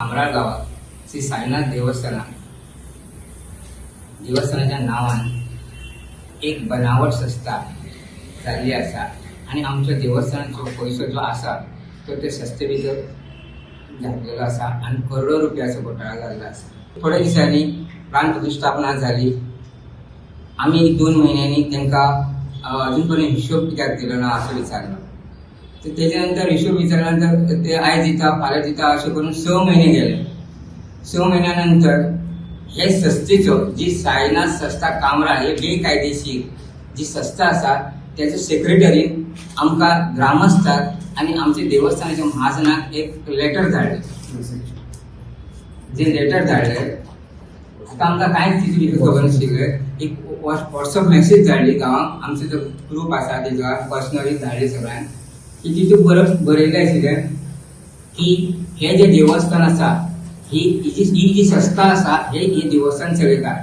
आमराळ गावात श्री साईनाथ देवस्थानाच्या नावान एक बनावट संस्था चालली असा आणि आमच्या देवस्थानाचो पैसो जो असा तो ते संस्थे भितर घातलेलो असा आणि करोडो रुपयाचो घोटाळा जाल्लो असा। थोड्या दिसांनी प्राण प्रतिष्ठापना झाली। आम्ही 2 महिन्यांनी त्यांना अजून पर्यंत हिशोब कित्याक दिलो ना असं विचारलं। तर त्याच्यानंतर हिशोब विचारल्यानंतर ते आयज दिता फाल्यां दिता अशें करून 6 महिने गेले। 6 महिन्यानंतर हे संस्थेचो जी साईनाथ संस्था कामरा हे बेकायदेशीर जी संस्था असा त्याचे सेक्रेटरी आमकां ग्रामस्थाक आणि आमचे देवस्थानाच्या महाजनाक एक लेटर धाडले। जे लेटर धाडले आता आमकां कांयच तितली खबर नाशिल्ले। एक व्हॉट्सअप मेसेज धाडली गांवांक, आमचो जो ग्रुप आसा तेका पर्सनली धाडली सगळ्यांक की तितून बरयल्लें आशिल्लें की हे जे देवस्थान आसा ही जी संस्था आसा हे देवस्थान चलयता।